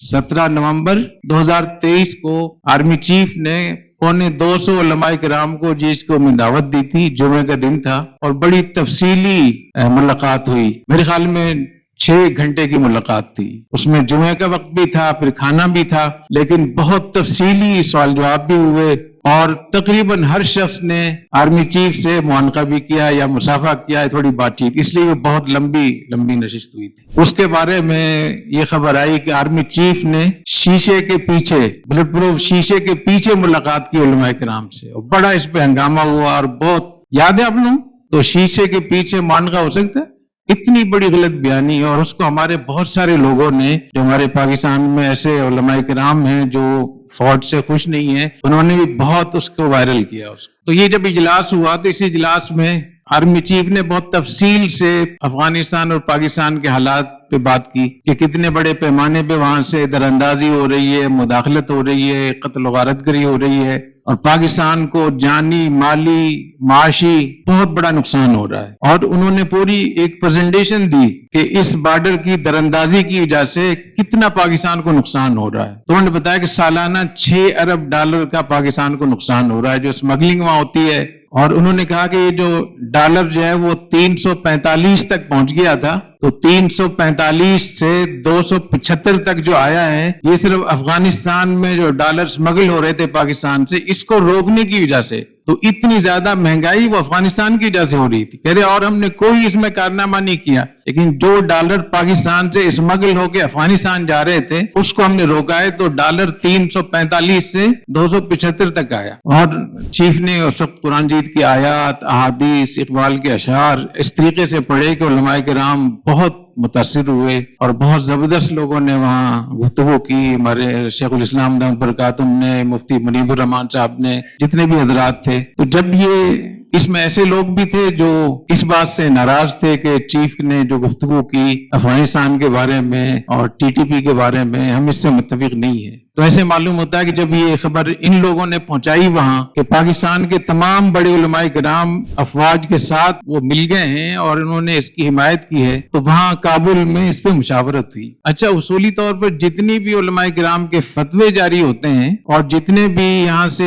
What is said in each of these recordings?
17 नवंबर 2023 को army chief ने 250 उलमाए किराम को जिस को में दावत दी थी। जुमे का दिन था और बड़ी तफसीली मुलाकात हुई। मेरे ख्याल में 6 घंटे की मुलाकात थी। उसमें जुमे का वक्त भी था, फिर खाना भी था, लेकिन बहुत तफसीली सवाल जवाब भी हुए और तकरीबन हर शख्स ने आर्मी चीफ से मुआनका भी किया या मुसाफा किया है, थोड़ी बातचीत, इसलिए वो बहुत लंबी नशिस्त हुई थी। उसके बारे में ये खबर आई कि आर्मी चीफ ने शीशे के पीछे, बुलेट प्रूफ शीशे के पीछे मुलाकात की उलमाए किराम से, और बड़ा इस पे हंगामा हुआ और बहुत याद है आप लोग। तो शीशे के पीछे मुआनका हो सकता है? इतनी बड़ी गलत बयानी, और उसको हमारे बहुत सारे लोगों ने, जो हमारे पाकिस्तान में ऐसे उलमाए किराम हैं जो फौज से खुश नहीं है, उन्होंने भी बहुत उसको वायरल किया उसको। तो ये जब इजलास हुआ तो इस इजलास में आर्मी चीफ ने बहुत तफसील से अफगानिस्तान और पाकिस्तान के हालात पे बात की कि कितने बड़े पैमाने पे वहां से दरअंदाजी हो रही है, मुदाखलत हो रही है, कत्ल गारतगरी हो रही है, और पाकिस्तान को जानी, माली, माशी बहुत बड़ा नुकसान हो रहा है। और उन्होंने पूरी एक प्रेजेंटेशन दी कि इस बॉर्डर की दरअंदाजी की वजह से कितना पाकिस्तान को नुकसान हो रहा है। तो उन्होंने बताया कि सालाना $6 अरब का पाकिस्तान को नुकसान हो रहा है जो स्मगलिंग वहां होती है। और उन्होंने कहा कि ये जो डॉलर जो है वो 345 तक पहुंच गया था, तो 345 से 275 तक जो आया है, ये सिर्फ अफगानिस्तान में जो डॉलर स्मगल हो रहे थे पाकिस्तान से, इसको रोकने की वजह से। तो इतनी ज्यादा महंगाई वो अफगानिस्तान की वजह से हो रही थी, कह रहे, और हमने कोई इसमें कारनामा नहीं किया, लेकिन जो डॉलर पाकिस्तान से स्मगल होकर अफगानिस्तान जा रहे थे उसको हमने रोका है। तो डॉलर 345 से 275 तक आया। और चीफ ने उस वक्त कुरान जीत की आयात, अहादीस, इकबाल के अशार इस तरीके से पढ़े कि उलमाए किराम बहुत मुतासिर हुए और बहुत जबरदस्त लोगों ने वहाँ गुफ्तगू की। हमारे शेखुल इस्लाम दामद बरकातुहू ने, मुफ्ती मुनीबुर रहमान साहब ने, जितने भी हजरात थे। तो जब ये इसमें ऐसे लोग भी थे जो इस बात से नाराज थे कि चीफ ने जो गुफ्तगू की अफगानिस्तान के बारे में और टीटीपी के बारे में, हम इससे मुत्तफिक नहीं है। तो ऐसे मालूम होता है कि जब ये खबर इन लोगों ने पहुंचाई वहां कि पाकिस्तान के तमाम बड़े उलमाए किराम अफवाज के साथ वो मिल गए हैं और उन्होंने इसकी हिमायत की है, तो वहां काबुल में इस पे मुशावरत हुई। अच्छा, उसूली तौर पर जितनी भी उलमाए किराम के फतवे जारी होते हैं और जितने भी यहाँ से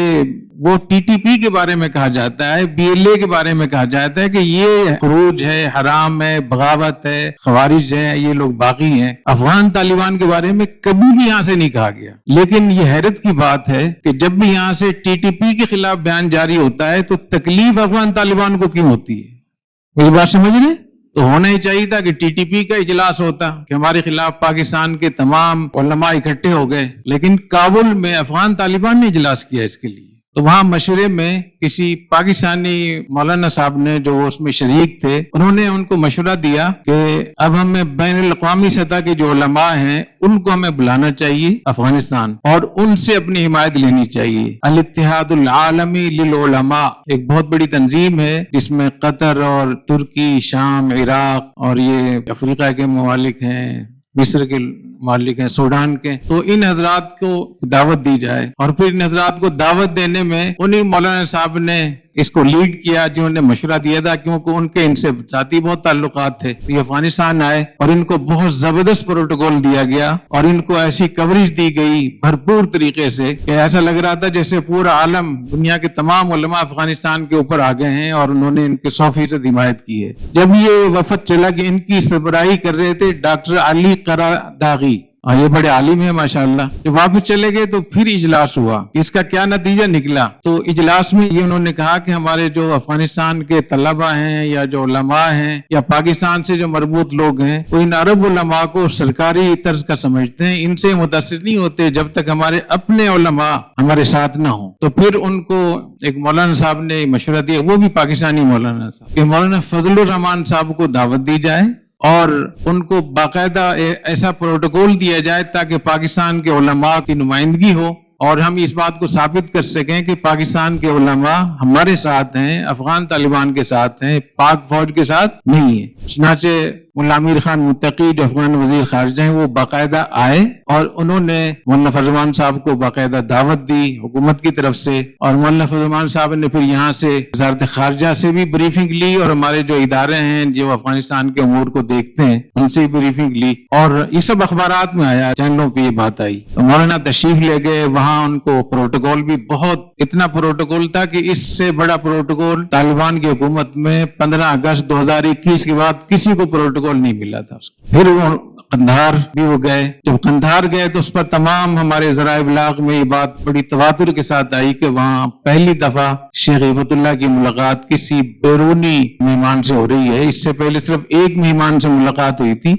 वो टीटीपी के बारे में कहा जाता है, बीएलए के बारे में कहा जाता है कि ये खुरूज है, हराम है, बगावत है, खवारिज है, ये लोग बागी हैं। अफगान तालिबान के बारे में कभी भी यहाँ से नहीं कहा गया। लेकिन ये हैरत की बात है कि जब भी यहाँ से टीटीपी के खिलाफ बयान जारी होता है तो तकलीफ अफगान तालिबान को क्यों होती है? मेरी बात समझ रहे? तो होना ही चाहिए था कि टीटीपी का इजलास होता कि हमारे खिलाफ पाकिस्तान के तमाम उलमा इकट्ठे हो गए, लेकिन काबुल में अफगान तालिबान ने इजलास किया इसके लिए। तो वहां मशवरे में किसी पाकिस्तानी मौलाना साहब ने, जो उसमें शरीक थे, उन्होंने उनको मशवरा दिया कि अब हमें बैनुल अक़वामी सतह के जो उलमा हैं उनको हमें बुलाना चाहिए अफगानिस्तान और उनसे अपनी हिमायत लेनी चाहिए। अल इत्तिहादुल आलमी लिल उलमा एक बहुत बड़ी तंजीम है जिसमें कतर और तुर्की, शाम, इराक और ये अफ्रीका के ममालिक हैं, मिस्र के मालिक हैं, सूडान के। तो इन हजरात को दावत दी जाए और फिर इन हजरात को दावत देने में उन्हीं मौलाना साहब ने इसको लीड किया जिन्होंने मशवरा दिया था, क्योंकि उनके इनसे साथी बहुत ताल्लुकात थे। ये अफगानिस्तान आए और इनको बहुत जबरदस्त प्रोटोकॉल दिया गया और इनको ऐसी कवरेज दी गई भरपूर तरीके से कि ऐसा लग रहा था जैसे पूरा आलम, दुनिया के तमाम उलमा अफगानिस्तान के ऊपर आ गए हैं और उन्होंने इनके 100% हिमायत की है। जब ये वफद चला कि इनकी सरबराही कर रहे थे डॉक्टर अली करादागी, ये बड़े आलिम है माशाअल्लाह। जब वापस चले गए तो फिर इजलास हुआ। इसका क्या नतीजा निकला? तो इजलास में ये उन्होंने कहा कि हमारे जो अफगानिस्तान के तलबा हैं या जो उलमा हैं या पाकिस्तान से जो मरबूत लोग हैं, वो इन अरब उलमा को सरकारी तर्ज का समझते हैं, इनसे मुतासिर नहीं होते जब तक हमारे अपने उलमा हमारे साथ ना हो। तो फिर उनको एक मौलाना साहब ने मशवरा दिया, वो भी पाकिस्तानी मौलाना साहब, कि मौलाना फजलुर रहमान साहब को दावत दी जाए और उनको बाकायदा ऐसा प्रोटोकॉल दिया जाए ताकि पाकिस्तान के उलमा की नुमाइंदगी हो और हम इस बात को साबित कर सकें कि पाकिस्तान के उलमा हमारे साथ हैं, अफगान तालिबान के साथ हैं, पाक फौज के साथ नहीं है। चुनाचे मुल्ला आमिर खान मुत्तकी जो अफगान वजीर खारजा हैं वो बाकायदा आए और उन्होंने मौलाना फजल साहब को बाकायदा दावत दी हुकूमत की तरफ से, और मौलाना फजल साहब ने फिर यहाँ से वजारत खारजा से भी ब्रीफिंग ली और हमारे जो इदारे हैं जो अफगानिस्तान के अमूर को देखते हैं उनसे भी ब्रीफिंग ली, और ये सब अखबारात में आया, चैनलों पे ये बात आई। तो मौलाना तशरीफ ले गए, वहां उनको प्रोटोकॉल भी बहुत, इतना प्रोटोकॉल था कि इससे बड़ा प्रोटोकॉल तालिबान की हुकूमत में 15 अगस्त 2021 के बाद किसी को प्रोटोकॉल नहीं मिला था। फिर वो कंधार भी वो गए, जब कंधार गए तो उस पर तमाम हमारे ज़राए इब्लाग में ये बात बड़ी तवातुर के साथ आई कि वहां पहली दफा शेख हिबतुल्लाह की मुलाकात किसी बैरूनी मेहमान से हो रही है। इससे पहले सिर्फ एक मेहमान से मुलाकात हुई थी,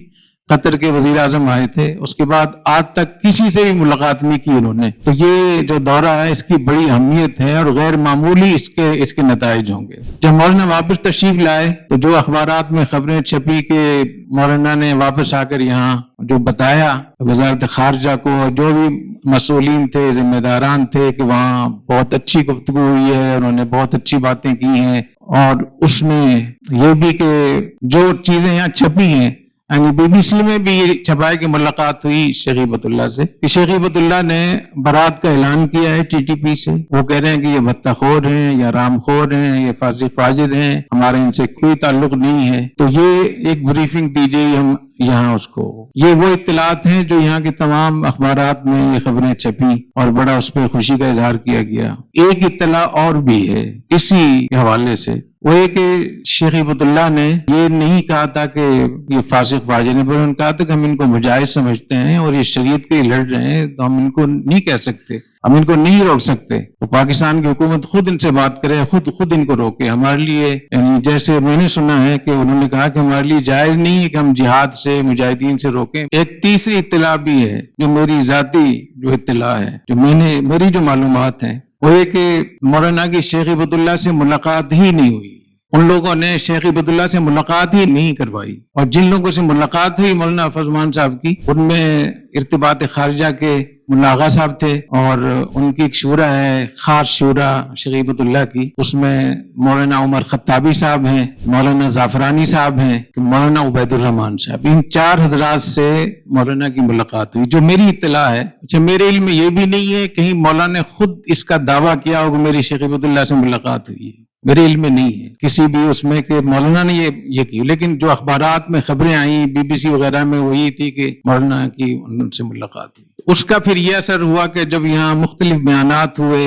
कतर के वजीर आजम आए थे, उसके बाद आज तक किसी से भी मुलाकात नहीं की उन्होंने। तो ये जो दौरा है इसकी बड़ी अहमियत है और गैर मामूली इसके नताइज होंगे। जब मौलाना वापस तशरीफ लाए तो जो अखबारात में खबरें छपी कि मौलाना ने वापस आकर यहाँ जो बताया वजारत खारजा को, जो भी मसूलीन थे, जिम्मेदारान थे, कि वहाँ बहुत अच्छी गुफ्तगू हुई है, उन्होंने बहुत अच्छी बातें की हैं, और उसमें ये भी कि जो चीजें यहाँ छपी हैं, यानी बीबीसी में भी ये छपाई की मुलाकात हुई शेख हिबतुल्लाह से। शेख हिबतुल्लाह ने बरात का ऐलान किया है टीटीपी से। वो कह रहे हैं कि ये भत्ताखोर हैं या रामखोर हैं, ये फासिक फाजिर हैं, हमारा इनसे कोई ताल्लुक नहीं है। तो ये एक ब्रीफिंग दीजिए हम यहाँ उसको। ये वो इत्तलात हैं जो यहाँ के तमाम अखबारात में ये खबरें छपी और बड़ा उस पर खुशी का इजहार किया गया। एक इत्तला और भी है इसी हवाले से, वो ये कि शेख हिबतुल्लाह ने ये नहीं कहा था कि ये फासिक फाजिर है, पर उन्होंने कहा था कि हम इनको मुजाहिद समझते हैं और ये शरीयत के लड़ रहे हैं, तो हम इनको नहीं कह सकते, हम इनको नहीं रोक सकते। तो पाकिस्तान की हुकूमत खुद इनसे बात करे, खुद इनको रोके। हमारे लिए, यानी जैसे मैंने सुना है कि उन्होंने कहा कि हमारे लिए जायज नहीं है कि हम जिहाद से, मुजाहिदीन से रोकें। एक तीसरी इत्तला भी है जो मेरी जाती जो इत्तला है, जो मेरी जो मालूमात है, वो ये कि मौलाना की शेख हिबतुल्लाह से मुलाकात ही नहीं हुई। उन लोगों ने शेख हिबतुल्लाह से मुलाकात ही नहीं करवाई, और जिन लोगों से मुलाकात हुई मौलाना फजमान साहब की, उनमें इर्तिबात खारजा के मुल्ला आगा साहब थे, और उनकी एक शूरा है खास शूरा शेख हिबतुल्लाह की, उसमें मौलाना उमर खत्ताबी साहब हैं, मौलाना जाफरानी साहब हैं, मौलाना उबैदुर रहमान साहब। इन 4 हजरात से मौलाना की मुलाकात हुई जो मेरी इत्तला है। अच्छा, मेरे इल्म में ये भी नहीं है कहीं मौलाना ने खुद इसका दावा किया हो कि मेरी शेख हिबतुल्लाह से मुलाकात हुई है, मेरे इल्म में नहीं है किसी भी उसमें कि मौलाना ने ये की। लेकिन जो अखबारात में खबरें आई बीबीसी वगैरह में, वो ये थी कि मौलाना की उनसे मुलाकात हुई। उसका फिर ये असर हुआ कि जब यहाँ मुख्तलिफ बयानात हुए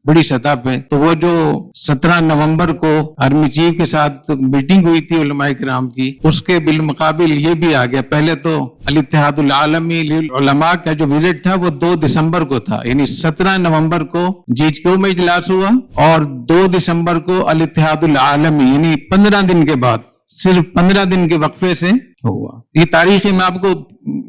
बड़ी सतह पे, तो वो जो 17 नवंबर को आर्मी चीफ के साथ मीटिंग हुई थी उलमाए किराम की, उसके बिलमुकाबिल ये भी आ गया। पहले तो अल इत्तेहादुल आलमी लिल उलमा का जो विजिट था वो 2 दिसंबर को था, यानी 17 नवंबर को GHQ में इजलास हुआ और 2 दिसंबर को अल इत्तेहादुल आलमी, यानी 15 दिन के बाद, सिर्फ 15 दिन के वक्फे से हुआ। ये तारीख मैं आपको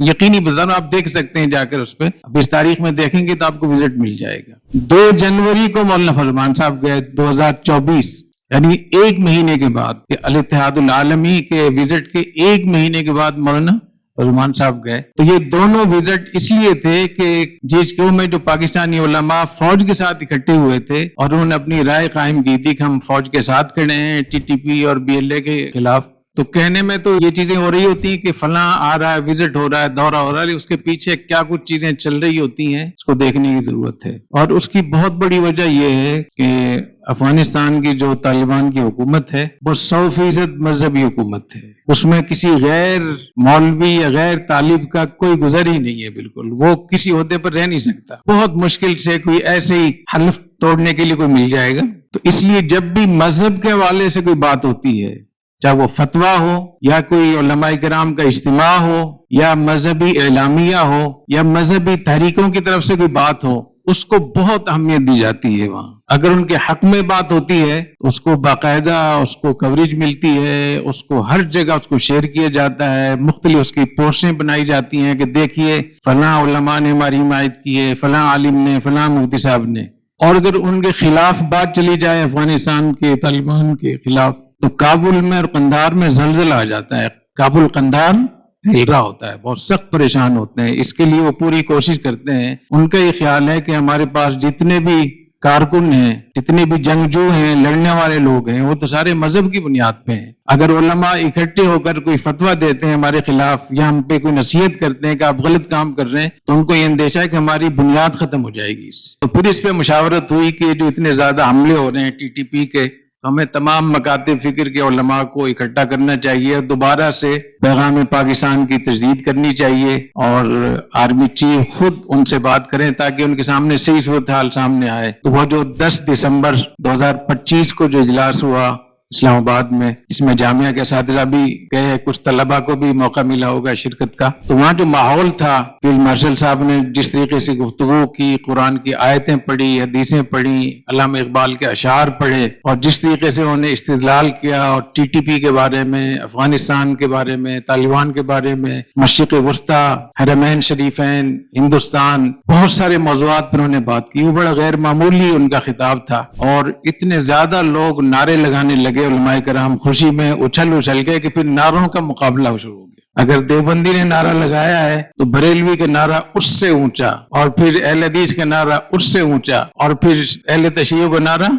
यकीनी बता रहा हूं, आप देख सकते हैं जाकर उस पर। अब इस तारीख में देखेंगे तो आपको विजिट मिल जाएगा। 2 जनवरी को मौलाना फजमान साहब गए 2024, यानी 1 महीने के बाद, अल इत्तेहादुल आलमी के विजिट के 1 महीने के बाद मौलाना फजमान साहब गए। तो ये दोनों विजिट इसलिए थे कि GHQ में जो पाकिस्तानी उलमा फौज के साथ इकट्ठे हुए थे और उन्होंने अपनी राय कायम की थी कि हम फौज के साथ खड़े हैं TTP और BLA के खिलाफ। तो कहने में तो ये चीजें हो रही होती हैं कि फलां आ रहा है, विजिट हो रहा है, दौरा हो रहा है, उसके पीछे क्या कुछ चीजें चल रही होती हैं उसको देखने की जरूरत है। और उसकी बहुत बड़ी वजह यह है कि अफगानिस्तान की जो तालिबान की हुकूमत है वो 100% मजहबी हुकूमत है। उसमें किसी गैर मौलवी या गैर तालिब का कोई गुजर ही नहीं है, बिल्कुल। वो किसी ओहदे पर रह नहीं सकता, बहुत मुश्किल से कोई ऐसे ही हल्फ तोड़ने के लिए कोई मिल जाएगा। तो इसलिए जब भी मजहब के हवाले से कोई बात होती है, चाहे वो फतवा हो या कोई उलमाए किराम का इज्तिमा हो या मजहबी एलामिया हो या मजहबी तहरीकों की तरफ से कोई बात हो, उसको बहुत अहमियत दी जाती है। वहां अगर उनके हक में बात होती है उसको बाकायदा उसको कवरेज मिलती है, उसको हर जगह उसको शेयर किया जाता है, मुख्तलिफ उसकी पोस्टें बनाई जाती हैं कि देखिए फलां उलमा ने हमारी हिमायत की है, फलां आलिम ने, फलां मुफ्ती साहब ने। और अगर उनके खिलाफ बात चली जाए अफगानिस्तान के तालिबान के खिलाफ, तो काबुल में और कंधार में जलजला आ जाता है। काबुल कंधार हिल रहा होता है, बहुत सख्त परेशान होते हैं। इसके लिए वो पूरी कोशिश करते हैं। उनका ये ख्याल है कि हमारे पास जितने भी कारकुन हैं, जितने भी जंगजू हैं, लड़ने वाले लोग हैं, वो तो सारे मजहब की बुनियाद पे हैं। अगर उलमा इकट्ठे होकर कोई फतवा देते हैं हमारे खिलाफ या हम पे कोई नसीहत करते हैं कि आप गलत काम कर रहे हैं, तो उनको ये अंदेशा है कि हमारी बुनियाद खत्म हो जाएगी इससे। तो फिर इस पे मुशावरत हुई कि जो इतने ज्यादा हमले हो रहे हैं टीटीपी के, तो हमें तमाम मकातिब फिक्र के उलमा को इकट्ठा करना चाहिए और दोबारा से पैगाम पाकिस्तान की तजदीद करनी चाहिए और आर्मी चीफ खुद उनसे बात करें ताकि उनके सामने सही सूरत हाल सामने आए। तो वो जो 10 दिसंबर 2025 को जो इजलास हुआ इस्लामाबाद में, इसमें जामिया के असातिज़ा भी गए, कुछ तलबा को भी मौका मिला होगा शिरकत का, तो वहाँ जो माहौल था, फील्ड मार्शल साहब ने जिस तरीके से गुफ्तगू की, कुरान की आयतें पढ़ी, हदीसें पढ़ी, अल्लामा इकबाल के अशार पढ़े और जिस तरीके से उन्होंने इस्तिदलाल किया और टीटीपी के बारे में, अफगानिस्तान के बारे में, तालिबान के बारे में, मशरिक़ वस्ता, हरमैन शरीफैन, हिंदुस्तान, बहुत सारे मौज़ूआत पर उन्होंने बात की। वो बड़ा गैर मामूली उनका खिताब था और इतने ज्यादा लोग नारे लगाने लगे, उलमाए कराम खुशी में उछल गए कि फिर नारों का मुकाबला शुरू हो गया। अगर देवबंदी ने नारा लगाया है तो बरेलवी का नारा उससे ऊंचा, और फिर अहले हदीस का नारा उससे ऊंचा, और फिर अहले तशय्युअ का नारा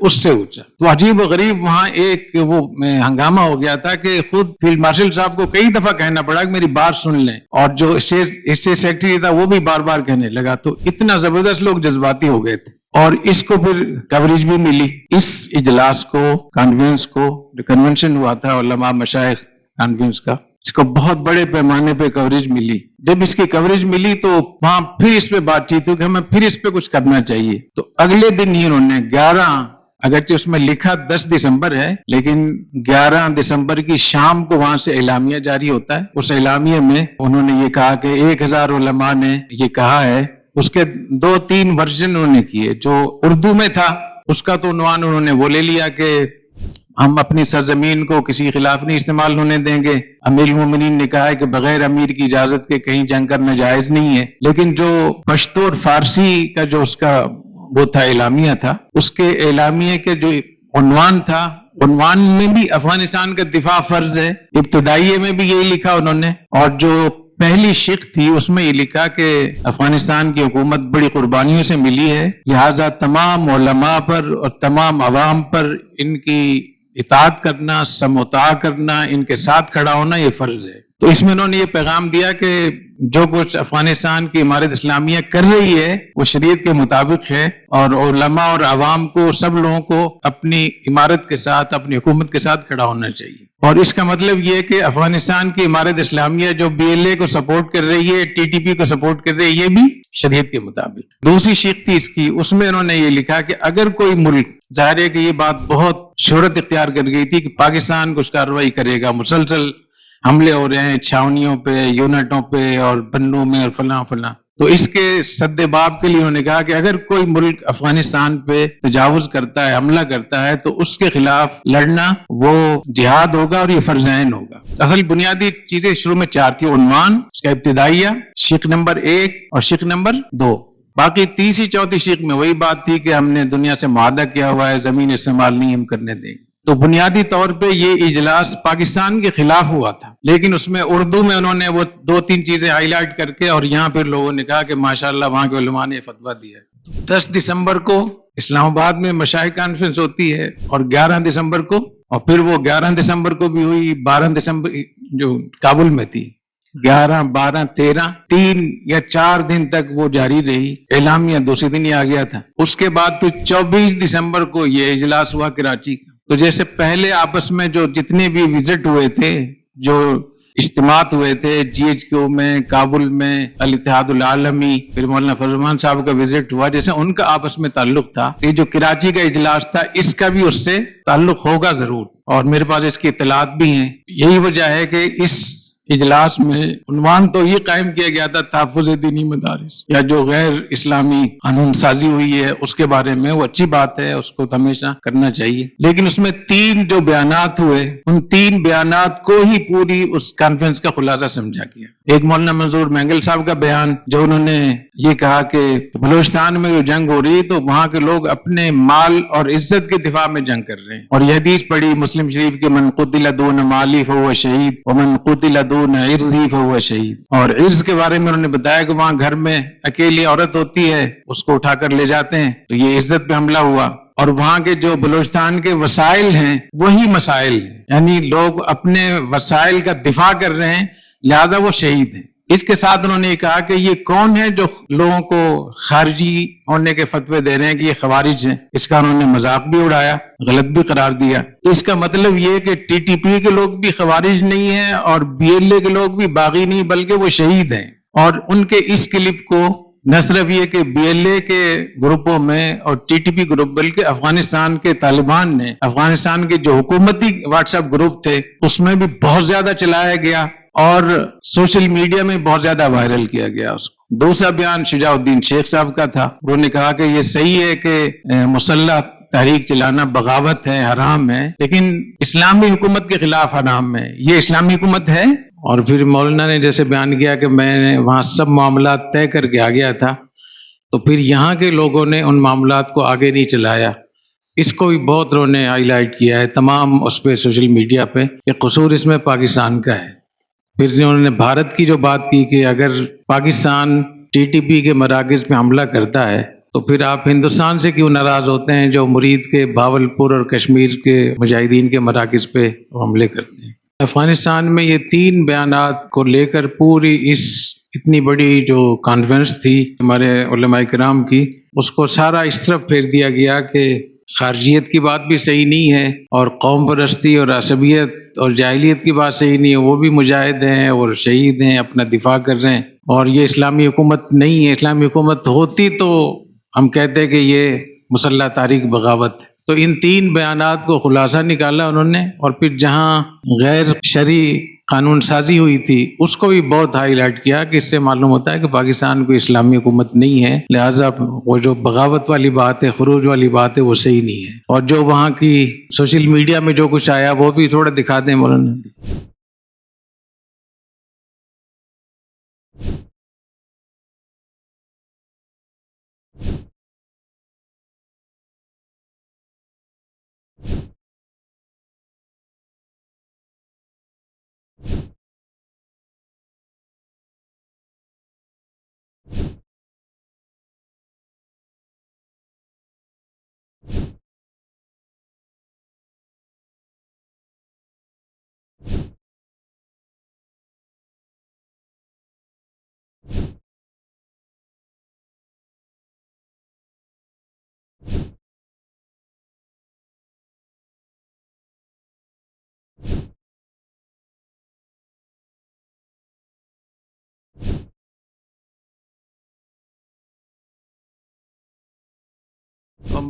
उससे ऊंचा। तो अजीब गरीब वहां एक वो हंगामा हो गया था कि खुद फील्ड मार्शल साहब को कई दफा कहना पड़ा कि मेरी बात सुन लें, और जो स्टेट सेक्रेटरी था वो भी बार बार कहने लगा। तो इतना जबरदस्त लोग जज्बाती हो गए थे और इसको फिर कवरेज भी मिली। इस इजलास को, कॉन्फ्रेंस को, जो कन्वेंशन हुआ था उलमा मशाइख कॉन्फ्रेंस का, इसको बहुत बड़े पैमाने पे कवरेज मिली। जब इसकी कवरेज मिली तो वहां फिर इस पे बातचीत हुई कि हमें फिर इस पे कुछ करना चाहिए। तो अगले दिन ही उन्होंने 11, अगरचे उसमें लिखा 10 दिसंबर है, लेकिन 11 दिसंबर की शाम को वहां से एलामिया जारी होता है। उस एलामिया में उन्होंने ये कहा कि 1000 उलमा ने ये कहा है। उसके 2-3 वर्जन उन्होंने किए। जो उर्दू में था उसका तो उन्वान उन्होंने वो ले लिया कि हम अपनी सरजमीन को किसी खिलाफ नहीं इस्तेमाल होने देंगे। अमीर मोमिनीन ने कहा है कि बगैर अमीर की इजाजत के कहीं जंग करना जायज नहीं है। लेकिन जो पश्तो और फारसी का जो उसका वो था एलामिया था, उसके एलामिया के जो उन्वान था, उन्वान में भी अफगानिस्तान का दिफा फर्ज है, इब्तिदाइये में भी यही लिखा उन्होंने, और जो पहली शिक थी उसमें ये लिखा कि अफगानिस्तान की हुकूमत बड़ी कुर्बानियों से मिली है, लिहाजा तमाम उलमा पर और तमाम अवाम पर इनकी इताअत करना, समोता करना, इनके साथ खड़ा होना ये फर्ज है। तो इसमें उन्होंने ये पैगाम दिया कि जो कुछ अफगानिस्तान की इमारत इस्लामिया कर रही है वो शरीयत के मुताबिक है, और उलमा और अवाम को, सब लोगों को अपनी इमारत के साथ, अपनी हुकूमत के साथ खड़ा होना चाहिए। और इसका मतलब ये कि अफगानिस्तान की इमारत इस्लामिया जो BLA को सपोर्ट कर रही है, TTP को सपोर्ट कर रही है, ये भी शरीयत के मुताबिक। दूसरी शिक थी इसकी, उसमें उन्होंने ये लिखा कि अगर कोई मुल्क, जाहिर है कि ये बात बहुत शोहरत इख्तियार कर गई थी कि पाकिस्तान कुछ कार्रवाई करेगा, मुसलसल हमले हो रहे हैं छावनियों पे, यूनिटों पे और बन्नू में और फलां फलां, तो इसके सद्देबाब के लिए उन्होंने कहा कि अगर कोई मुल्क अफगानिस्तान पे तजावुज करता है, हमला करता है, तो उसके खिलाफ लड़ना वो जिहाद होगा और ये फर्ज़-ऐन होगा। असल बुनियादी चीजें शुरू में 4 थी, उन्वान, उसका इब्तिदाइया, शिक नंबर 1 और शिक नंबर 2। बाकी तीसरी चौथी शिक में वही बात थी कि हमने दुनिया से मुआहदा किया हुआ है, जमीन इस्तेमाल नहीं हम करने देंगे। तो बुनियादी तौर पे ये इजलास पाकिस्तान के खिलाफ हुआ था, लेकिन उसमें उर्दू में उन्होंने वो 2-3 चीजें हाईलाइट करके, और यहाँ फिर लोगों ने कहा कि माशाल्लाह वहां के उलमा ने फतवा दिया है। 10 दिसंबर को इस्लामाबाद में मशाइख कॉन्फ्रेंस होती है और 11 दिसंबर को, और फिर वो 11 दिसंबर को भी हुई, 12 दिसंबर जो काबुल में थी, 11, 12, 13, 3 या 4 दिन तक वो जारी रही। एलामिया दूसरे दिन ही आ गया था। उसके बाद फिर 24 दिसंबर को ये इजलास हुआ कराची का। तो जैसे पहले आपस में जो जितने भी विजिट हुए थे, जो इज्तिमात हुए थे GHQ में, काबुल में, अल इत्तेहादुल आलमी, फिर मौलाना फजल साहब का विजिट हुआ, जैसे उनका आपस में ताल्लुक था, ये जो कराची का इजलास था इसका भी उससे ताल्लुक होगा जरूर, और मेरे पास इसकी इत्तलात भी हैं। यही वजह है कि इस इजलास में उन्वान तो ये कायम किया गया था तहफ़्फ़ुज़ दीनी मदारिस, या जो गैर इस्लामी कानून साजी हुई है उसके बारे में, वो अच्छी बात है, उसको तो हमेशा करना चाहिए। लेकिन उसमें 3 जो बयानात हुए, उन 3 बयानात को ही पूरी उस कॉन्फ्रेंस का खुलासा समझा गया। ایک مولانا منظور مینگل صاحب کا بیان جو انہوں نے یہ کہا کہ بلوچستان میں جو جنگ ہو رہی ہے تو وہاں کے لوگ اپنے مال اور عزت کے دفاع میں جنگ کر رہے ہیں، اور یہ حدیث پڑھی مسلم شریف کے من قتل دون مالی فہو شہید ومن قتل دون عرضی فہو شہید، اور عرض کے بارے میں انہوں نے بتایا کہ وہاں گھر میں اکیلی عورت ہوتی ہے، اس کو اٹھا کر لے جاتے ہیں تو یہ عزت پہ حملہ ہوا، اور وہاں کے جو بلوچستان کے وسائل ہیں وہی مسائل ہیں، یعنی لوگ اپنے وسائل کا دفاع کر رہے ہیں لہذا وہ شہید ہیں۔ اس کے ساتھ انہوں نے یہ کہا کہ یہ کون ہے جو لوگوں کو خارجی ہونے کے فتوے دے رہے ہیں کہ یہ خوارج ہیں، اس کا انہوں نے مذاق بھی اڑایا، غلط بھی قرار دیا۔ تو اس کا مطلب یہ کہ ٹی ٹی پی کے لوگ بھی خوارج نہیں ہیں اور بی ایل اے کے لوگ بھی باغی نہیں بلکہ وہ شہید ہیں، اور ان کے اس کلپ کو نہ صرف یہ کہ بی ایل اے کے گروپوں میں اور ٹی ٹی پی گروپ بلکہ افغانستان کے طالبان نے افغانستان کے جو حکومتی واٹس ایپ گروپ تھے اس میں بھی بہت زیادہ چلایا گیا اور سوشل میڈیا میں بہت زیادہ وائرل کیا گیا اس کو۔ دوسرا بیان شجاع الدین شیخ صاحب کا تھا، انہوں نے کہا کہ یہ صحیح ہے کہ مسلح تحریک چلانا بغاوت ہے، حرام ہے، لیکن اسلامی حکومت کے خلاف حرام ہے، یہ اسلامی حکومت ہے؟ اور پھر مولانا نے جیسے بیان کیا کہ میں نے وہاں سب معاملات طے کر کے آ گیا تھا، تو پھر یہاں کے لوگوں نے ان معاملات کو آگے نہیں چلایا، اس کو بھی بہت انہوں نے ہائی لائٹ کیا ہے تمام اس پہ سوشل میڈیا پہ کہ قصور اس میں پاکستان کا ہے۔ پھر انہوں نے بھارت کی جو بات کی کہ اگر پاکستان ٹی ٹی پی کے مراکز پہ حملہ کرتا ہے تو پھر آپ ہندوستان سے کیوں ناراض ہوتے ہیں جو مرید کے بھاولپور اور کشمیر کے مجاہدین کے مراکز پہ حملے کرتے ہیں۔ افغانستان میں یہ تین بیانات کو لے کر پوری اس اتنی بڑی جو کانفرنس تھی ہمارے علماء کرام کی، اس کو سارا اس طرف پھیر دیا گیا کہ خارجیت کی بات بھی صحیح نہیں ہے اور قوم پرستی اور عصبیت اور جاہلیت کی بات صحیح نہیں ہے، وہ بھی مجاہد ہیں اور شہید ہیں، اپنا دفاع کر رہے ہیں، اور یہ اسلامی حکومت نہیں ہے۔ اسلامی حکومت ہوتی تو ہم کہتے کہ یہ مسلح تحریک بغاوت ہے۔ تو ان تین بیانات کو خلاصہ نکالا انہوں نے، اور پھر جہاں غیر شرعی قانون سازی ہوئی تھی اس کو بھی بہت ہائی لائٹ کیا کہ اس سے معلوم ہوتا ہے کہ پاکستان کوئی اسلامی حکومت نہیں ہے، لہٰذا وہ جو بغاوت والی بات ہے، خروج والی بات ہے، وہ صحیح نہیں ہے۔ اور جو وہاں کی سوشل میڈیا میں جو کچھ آیا وہ بھی تھوڑا دکھا دیں مولانا۔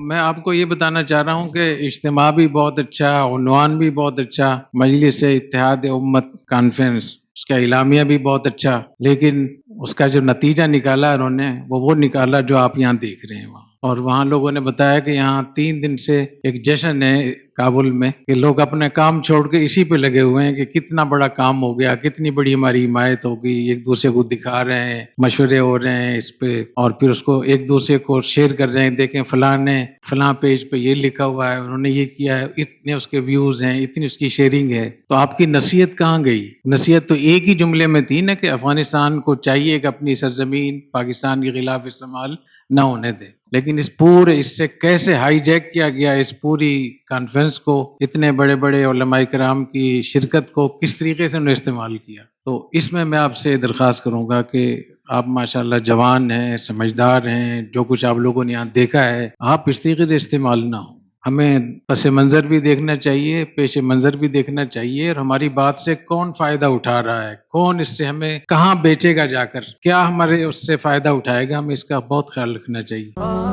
میں آپ کو یہ بتانا چاہ رہا ہوں کہ اجتماع بھی بہت اچھا، عنوان بھی بہت اچھا، مجلس اتحاد امت کانفرنس، اس کا اعلامیہ بھی بہت اچھا، لیکن اس کا جو نتیجہ نکالا انہوں نے وہ نکالا جو آپ یہاں دیکھ رہے ہیں وہاں۔ اور وہاں لوگوں نے بتایا کہ یہاں 3 دن سے ایک جشن ہے کابل میں کہ لوگ اپنے کام چھوڑ کے اسی پہ لگے ہوئے ہیں کہ کتنا بڑا کام ہو گیا، کتنی بڑی ہماری حمایت ہوگی، ایک دوسرے کو دکھا رہے ہیں، مشورے ہو رہے ہیں اس پہ، اور پھر اس کو ایک دوسرے کو شیئر کر رہے ہیں، دیکھیں فلاں نے فلاں پیج پہ یہ لکھا ہوا ہے، انہوں نے یہ کیا ہے، اتنے اس کے ویوز ہیں، اتنی اس کی شیئرنگ ہے۔ تو آپ کی نصیحت کہاں گئی؟ نصیحت تو ایک ہی جملے میں تھی نا کہ افغانستان کو چاہیے کہ اپنی سرزمین پاکستان کے خلاف استعمال نہ ہونے دے، لیکن اس سے کیسے ہائی جیک کیا گیا اس پوری کانفرنس کو، اتنے بڑے بڑے علماء کرام کی شرکت کو کس طریقے سے انہوں نے استعمال کیا۔ تو اس میں آپ سے درخواست کروں گا کہ آپ ماشاءاللہ جوان ہیں، سمجھدار ہیں، جو کچھ آپ لوگوں نے یہاں دیکھا ہے آپ اس طریقے سے استعمال نہ ہو۔ ہمیں پس منظر بھی دیکھنا چاہیے، پیش منظر بھی دیکھنا چاہیے، اور ہماری بات سے کون فائدہ اٹھا رہا ہے، کون اس سے ہمیں کہاں بیچے گا جا کر، کیا ہمارے اس سے فائدہ اٹھائے گا، ہمیں اس کا بہت خیال رکھنا چاہیے۔